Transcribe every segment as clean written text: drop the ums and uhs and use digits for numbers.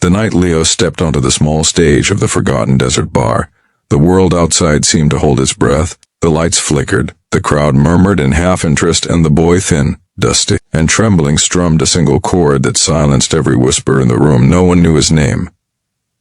The night Leo stepped onto the small stage of the forgotten desert bar, the world outside seemed to hold its breath. The lights flickered, the crowd murmured in half-interest, and the boy, thin, dusty, and trembling, strummed a single chord that silenced every whisper in the room. No one knew his name.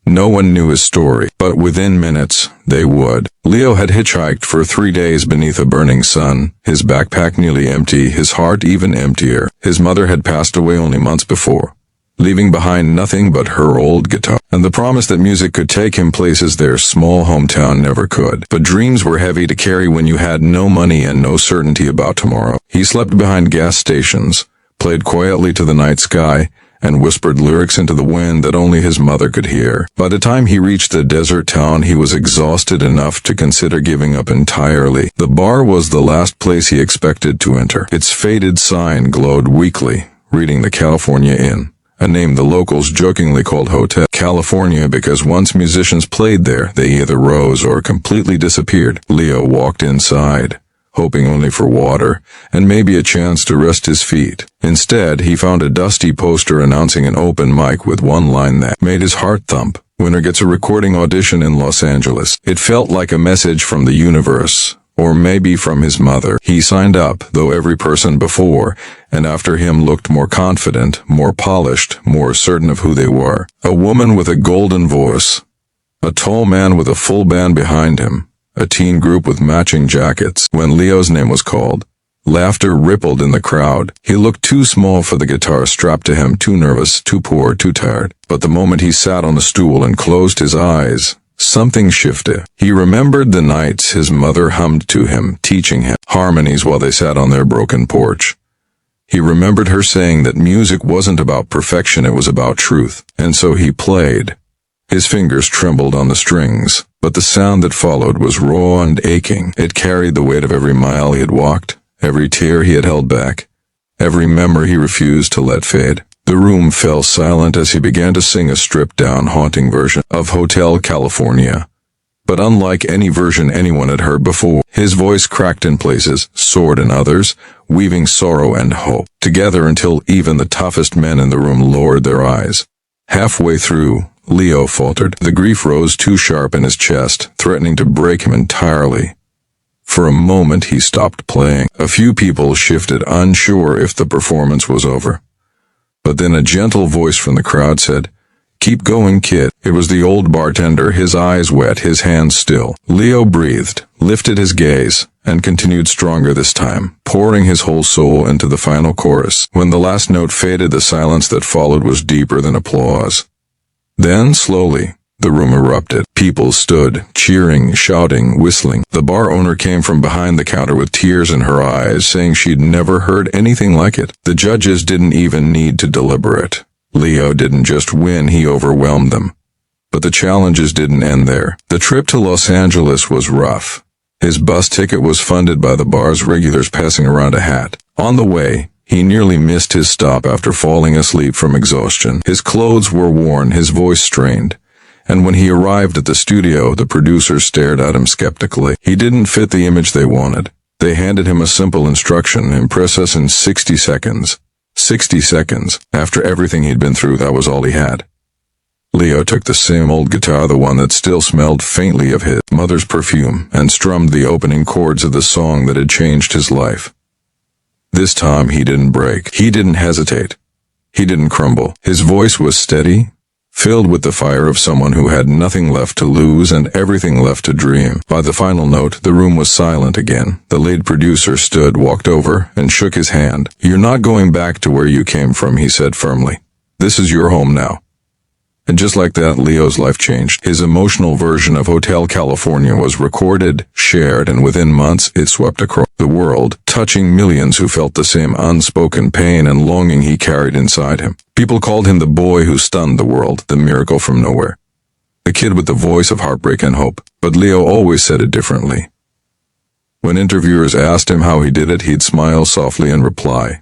No one knew his story, but within minutes, they would. Leo had hitchhiked for 3 days beneath a burning sun, his backpack nearly empty, his heart even emptier. His mother had passed away only months before, leaving behind nothing but her old guitar, and the promise that music could take him places their small hometown never could. But dreams were heavy to carry when you had no money and no certainty about tomorrow. He slept behind gas stations, played quietly to the night sky, and whispered lyrics into the wind that only his mother could hear. By the time he reached the desert town, he was exhausted enough to consider giving up entirely. The bar was the last place he expected to enter. Its faded sign glowed weakly, reading the California Inn, a name the locals jokingly called Hotel California because once musicians played there, they either rose or completely disappeared. Leo walked inside, hoping only for water, and maybe a chance to rest his feet. Instead, he found a dusty poster announcing an open mic with one line that made his heart thump. Winner gets a recording audition in Los Angeles. It felt like a message from the universe, or maybe from his mother. He signed up, though every person before and after him looked more confident, more polished, more certain of who they were. A woman with a golden voice, a tall man with a full band behind him, a teen group with matching jackets. When Leo's name was called, laughter rippled in the crowd. He looked too small for the guitar strapped to him, too nervous, too poor, too tired. But the moment he sat on the stool and closed his eyes, something shifted. He remembered the nights his mother hummed to him, teaching him harmonies while they sat on their broken porch. He remembered her saying that music wasn't about perfection, it was about truth. And so he played. His fingers trembled on the strings, but the sound that followed was raw and aching. It carried the weight of every mile he had walked, every tear he had held back, every memory he refused to let fade. The room fell silent as he began to sing a stripped-down, haunting version of Hotel California. But unlike any version anyone had heard before, his voice cracked in places, soared in others, weaving sorrow and hope together until even the toughest men in the room lowered their eyes. Halfway through, Leo faltered. The grief rose too sharp in his chest, threatening to break him entirely. For a moment he stopped playing. A few people shifted, unsure if the performance was over. But then a gentle voice from the crowd said, "Keep going, kid." It was the old bartender, his eyes wet, his hands still. Leo breathed, lifted his gaze, and continued stronger this time, pouring his whole soul into the final chorus. When the last note faded, the silence that followed was deeper than applause. Then, slowly, the room erupted. People stood, cheering, shouting, whistling. The bar owner came from behind the counter with tears in her eyes, saying she'd never heard anything like it. The judges didn't even need to deliberate. Leo didn't just win, he overwhelmed them. But the challenges didn't end there. The trip to Los Angeles was rough. His bus ticket was funded by the bar's regulars passing around a hat. On the way, he nearly missed his stop after falling asleep from exhaustion. His clothes were worn, his voice strained. And when he arrived at the studio, the producers stared at him skeptically. He didn't fit the image they wanted. They handed him a simple instruction: impress us in 60 seconds. 60 seconds. After everything he'd been through, that was all he had. Leo took the same old guitar, the one that still smelled faintly of his mother's perfume, and strummed the opening chords of the song that had changed his life. This time he didn't break. He didn't hesitate. He didn't crumble. His voice was steady, filled with the fire of someone who had nothing left to lose and everything left to dream. By the final note, the room was silent again. The lead producer stood, walked over, and shook his hand. "You're not going back to where you came from," he said firmly. "This is your home now." And just like that, Leo's life changed. His emotional version of Hotel California was recorded, shared, and within months it swept across the world, touching millions who felt the same unspoken pain and longing he carried inside him. People called him the boy who stunned the world, the miracle from nowhere, the kid with the voice of heartbreak and hope. But Leo always said it differently. When interviewers asked him how he did it, he'd smile softly and reply,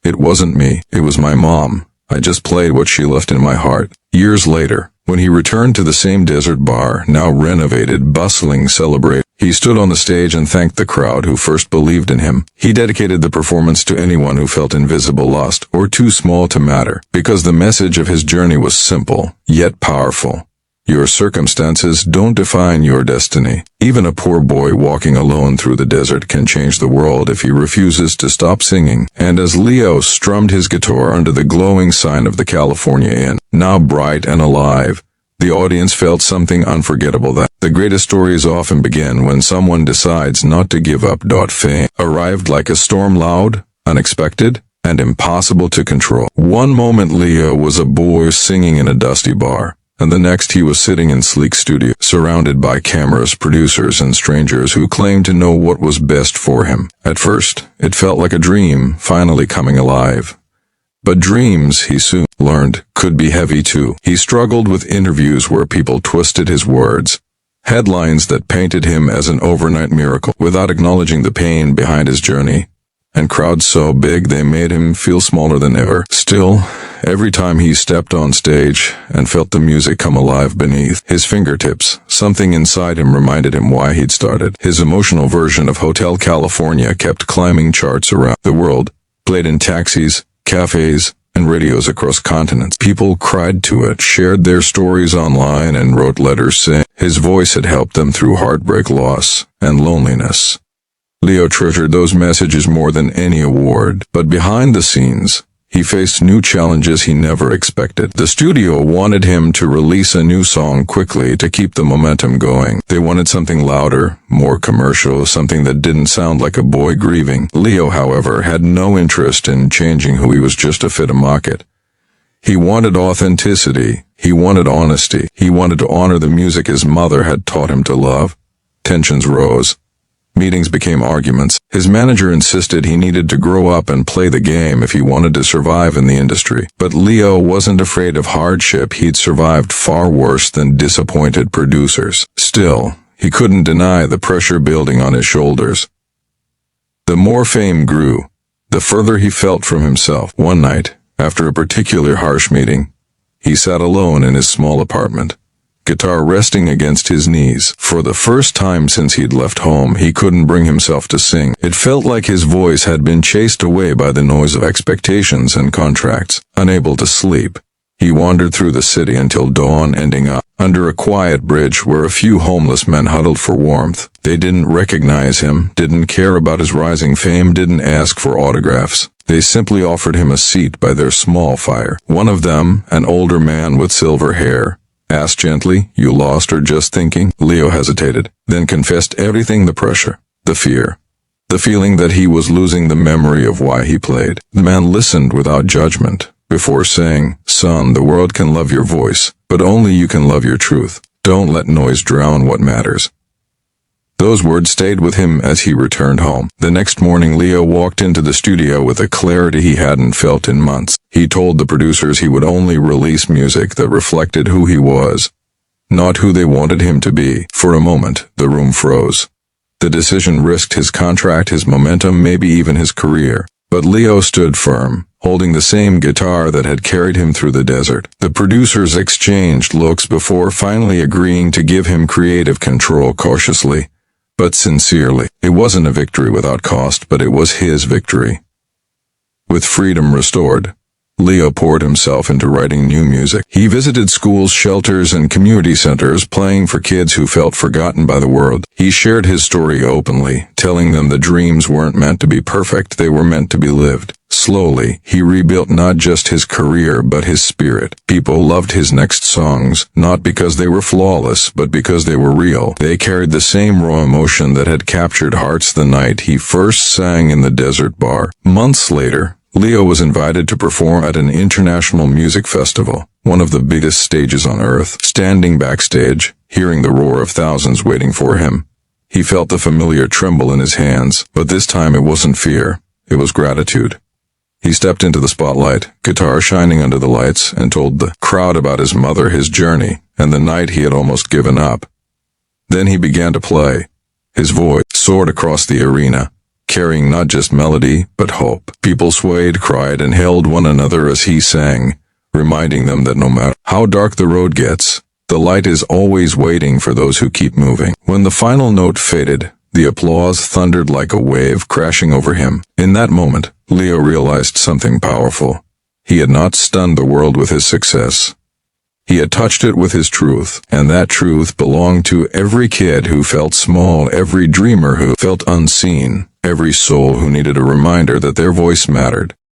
"It wasn't me, it was my mom. I just played what she left in my heart." Years later, when he returned to the same desert bar, now renovated, bustling, celebrate, He stood on the stage and thanked the crowd who first believed in him. He dedicated the performance to anyone who felt invisible, lost, or too small to matter, because the message of his journey was simple, yet powerful. Your circumstances don't define your destiny. Even a poor boy walking alone through the desert can change the world if he refuses to stop singing. And as Leo strummed his guitar under the glowing sign of the California Inn, now bright and alive, the audience felt something unforgettable. That the greatest stories often begin when someone decides not to give up. Fame arrived like a storm, loud, unexpected, and impossible to control. One moment Leo was a boy singing in a dusty bar, and the next he was sitting in sleek studio, surrounded by cameras, producers, and strangers who claimed to know what was best for him. At first, it felt like a dream finally coming alive. But dreams, he soon learned, could be heavy too. He struggled with interviews where people twisted his words, headlines that painted him as an overnight miracle without acknowledging the pain behind his journey, and crowds so big they made him feel smaller than ever. Still, every time he stepped on stage and felt the music come alive beneath his fingertips, something inside him reminded him why he'd started. His emotional version of Hotel California kept climbing charts around the world, played in taxis, cafes, and radios across continents. People cried to it, shared their stories online, and wrote letters saying his voice had helped them through heartbreak, loss, and loneliness. Leo treasured those messages more than any award, but behind the scenes, he faced new challenges he never expected. The studio wanted him to release a new song quickly to keep the momentum going. They wanted something louder, more commercial, something that didn't sound like a boy grieving. Leo, however, had no interest in changing who he was just to fit a market. He wanted authenticity. He wanted honesty. He wanted to honor the music his mother had taught him to love. Tensions rose. Meetings became arguments. His manager insisted he needed to grow up and play the game if he wanted to survive in the industry. But Leo wasn't afraid of hardship. He'd survived far worse than disappointed producers. Still, he couldn't deny the pressure building on his shoulders. The more fame grew, the further he felt from himself. One night, after a particularly harsh meeting, he sat alone in his small apartment, guitar resting against his knees. For the first time since he'd left home, he couldn't bring himself to sing. It felt like his voice had been chased away by the noise of expectations and contracts. Unable to sleep, he wandered through the city until dawn, ending up under a quiet bridge where a few homeless men huddled for warmth. They didn't recognize him, didn't care about his rising fame, didn't ask for autographs. They simply offered him a seat by their small fire. One of them, an older man with silver hair, asked gently, "You lost or just thinking?" Leo hesitated, then confessed everything: the pressure, the fear, the feeling that he was losing the memory of why he played. The man listened without judgment, before saying, "Son, the world can love your voice, but only you can love your truth. Don't let noise drown what matters." Those words stayed with him as he returned home. The next morning, Leo walked into the studio with a clarity he hadn't felt in months. He told the producers he would only release music that reflected who he was, not who they wanted him to be. For a moment, the room froze. The decision risked his contract, his momentum, maybe even his career. But Leo stood firm, holding the same guitar that had carried him through the desert. The producers exchanged looks before finally agreeing to give him creative control. Cautiously, but sincerely. It wasn't a victory without cost, but it was his victory. With freedom restored, Leo poured himself into writing new music. He visited schools, shelters, and community centers, playing for kids who felt forgotten by the world. He shared his story openly, telling them the dreams weren't meant to be perfect, they were meant to be lived. Slowly, he rebuilt not just his career but his spirit. People loved his next songs, not because they were flawless, but because they were real. They carried the same raw emotion that had captured hearts the night he first sang in the desert bar. Months later, Leo was invited to perform at an international music festival, one of the biggest stages on earth. Standing backstage, hearing the roar of thousands waiting for him, he felt the familiar tremble in his hands, but this time it wasn't fear, it was gratitude. He stepped into the spotlight, guitar shining under the lights, and told the crowd about his mother, his journey, and the night he had almost given up. Then he began to play. His voice soared across the arena, carrying not just melody, but hope. People swayed, cried, and held one another as he sang, reminding them that no matter how dark the road gets, The light is always waiting for those who keep moving. When the final note faded, the applause thundered like a wave crashing over him. In that moment, Leo realized something powerful. He had not stunned the world with his success. He had touched it with his truth, and that truth belonged to every kid who felt small, every dreamer who felt unseen, every soul who needed a reminder that their voice mattered.